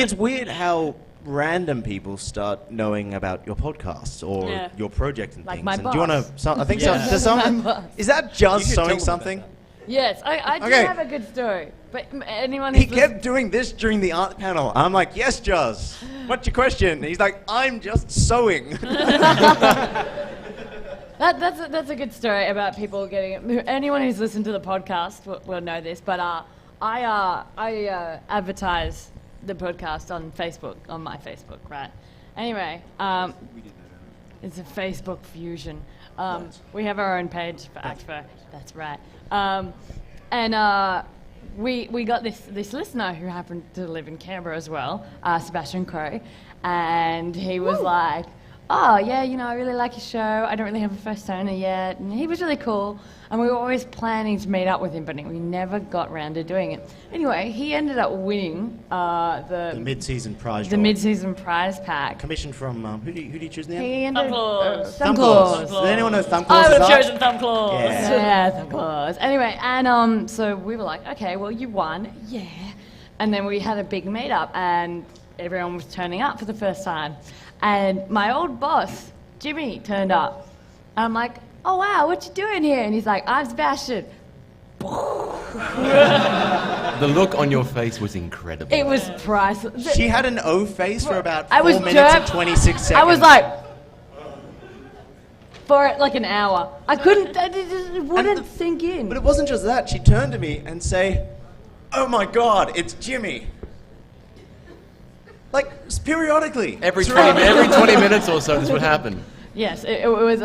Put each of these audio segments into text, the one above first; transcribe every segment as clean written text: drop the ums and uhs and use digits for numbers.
it's weird how random people start knowing about your podcasts or your project and like things. My and boss. do you want to? I think so. Does someone? Is that just sewing something? Yes, I do have a good story. But anyone who's He kept doing this during the art panel. I'm like, yes, Juz. What's your question? And he's like, I'm just sewing. That's a good story about people getting it. Anyone who's listened to the podcast will know this, but I advertise the podcast on Facebook, on my Facebook, right? Anyway, it's a Facebook fusion. We have our own page for ACTfur. That's right. We got this listener who happened to live in Canberra as well, Sebastian Crow, and he was like, oh, yeah, I really like your show. I don't really have a first owner yet. And he was really cool. And we were always planning to meet up with him, but we never got round to doing it. Anyway, he ended up winning the mid-season prize. The mid-season prize pack. Commissioned from, who do you choose now? Thumb Claws. Thumb Claws. Does anyone know Thumb Claws? I would have chosen Thumb Claws. Yeah, Thumb Claws. Anyway, and so we were like, okay, well, you won. Yeah. And then we had a big meet-up, and everyone was turning up for the first time. And my old boss, Jimmy, turned up. And I'm like, oh, wow, what you doing here? And he's like, I'm Sebastian. The look on your face was incredible. It was priceless. She had an O face for about 4 minutes and 26 seconds. I was like, for like an hour. I couldn't, it wouldn't sink in. But it wasn't just that. She'd turn to me and say, oh my God, it's Jimmy. Like, periodically. Every 20 minutes or so, this would happen. Yes, it was.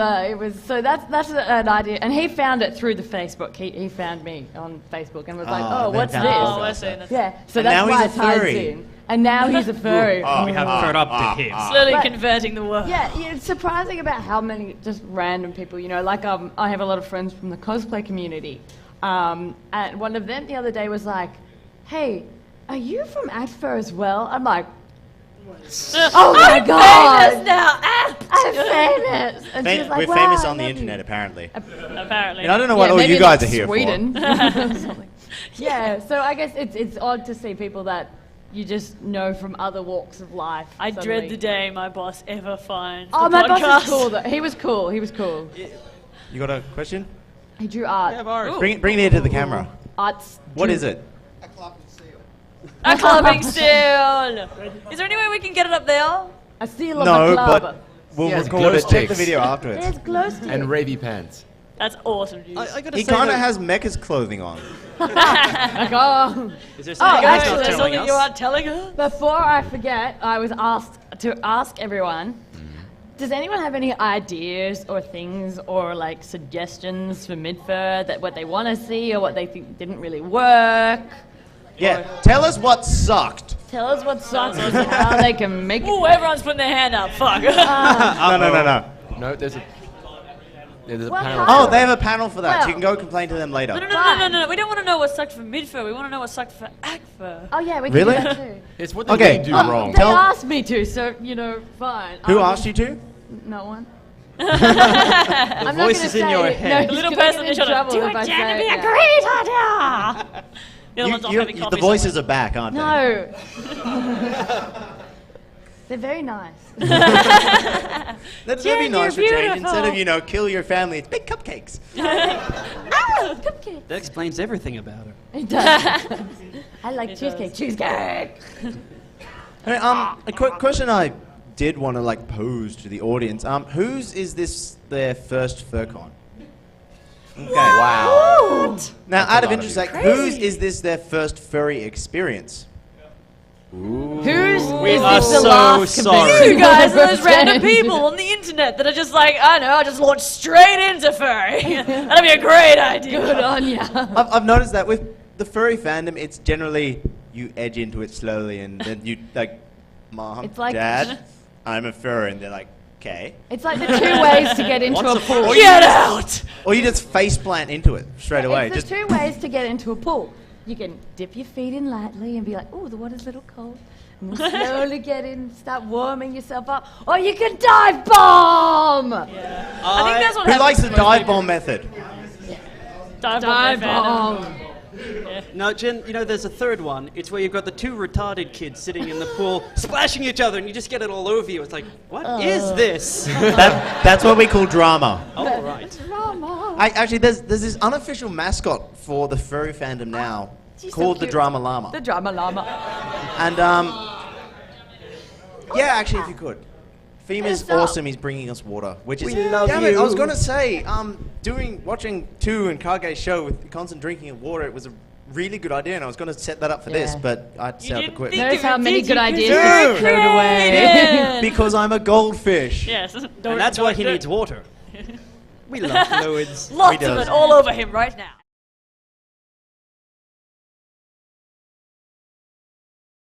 So that's an idea, and he found it through the Facebook. He found me on Facebook and was like, "Oh, what's this?" Oh, I see. Yeah. So that's why it ties in. And now he's a furry. We have corrupted him. Slowly converting the world. Yeah, it's surprising about how many just random people. Like I have a lot of friends from the cosplay community, and one of them the other day was like, "Hey, are you from ACTfur as well?" I'm like, oh my God! Famous now. I'm famous. And she was like, we're famous on the internet, apparently. Apparently. And I don't know what all you guys are here Sweden. for. Yeah, so I guess it's odd to see people that you just know from other walks of life. I dread the day my boss ever finds Oh, the my podcast. boss is cool. He was cool. He was cool. You got a question? He drew art. Bring it here to the camera. Art's. What is it? A clubbing seal. Is there any way we can get it up there? A seal of a club. But we'll He has record glow it. Check the sticks. video afterwards. There's glow sticks. And ravey pants. That's awesome, dude. He kind of has Mecha's clothing on. Like, oh. Is there something else actually, not There's telling something us? you aren't telling us? Before I forget, I was asked to ask everyone, does anyone have any ideas or things or like suggestions for Midfur that what they want to see or what they think didn't really work? Yeah, tell us what sucked. Tell us what sucks and how they can make it. Ooh, everyone's putting their hand up. Fuck. No. No, there's a What panel. Oh, they have a panel for that. Well- You can go complain to them later. No. We don't want to know what sucked for Midfur. We want to know what sucked for ACTfur. Oh yeah, we can Really? do that too. It's what they Okay. really do Oh, wrong. they asked me to, so fine. Who asked you to? No one. The I'm not voice gonna is in say your it. head. The little It's gonna person get in in trouble. trouble Do if it, I Jan, say it'd be it, a yeah. great idea. The other one's off having coffee The voices are back, aren't they? No. They're very nice. That'd be Jen, nice for you're change. Instead of, beautiful. kill your family, it's big cupcakes. Cupcake. That explains everything about her. It does. I like cheesecake. Cheesecake. A quick question I did want to pose to the audience. Whose is this their first FurCon? Okay. Wow. Now, That's out a of lot interest, of you. whose is this their first furry experience? Who's We is are this the so last sorry. convention You guys are we've those random attended? people on the internet that are just like, I know, I just launched straight into furry. That'd be a great idea. Good on ya. I've noticed that with the furry fandom, it's generally you edge into it slowly, and then you Mom, It's like- Dad, I'm a furry, and they're like, okay. It's like the two ways to get into What's a a pool. furry? Get out! Or you just faceplant into it straight away. It's the two ways to get into a pool. You can dip your feet in lightly and be like, oh, the water's a little cold. And then slowly get in, start warming yourself up. Or you can dive bomb! I think that's what Who happens likes to the most dive people. bomb method? Dive Dive bomb. bomb. Yeah. No, Jen, you know, there's a third one. It's where you've got the two retarded kids sitting in the pool, splashing each other, and you just get it all over you. It's like, what is this? That's what we call drama. Oh, right. Actually, there's this unofficial mascot for the furry fandom now called the Drama Llama. The Drama Llama. And yeah, actually, if you could. Fema's awesome. He's bringing us water, which is. We love damn it, you. I was gonna say, watching Tu and Kage's show with constant drinking of water, it was a really good idea, and I was gonna set that up for this, but I set up the quit. Notice how many good ideas Dude. you threw away. Because I'm a goldfish. Yes. And that's why he needs water. We love fluids. Lots He of does. it all over him right now.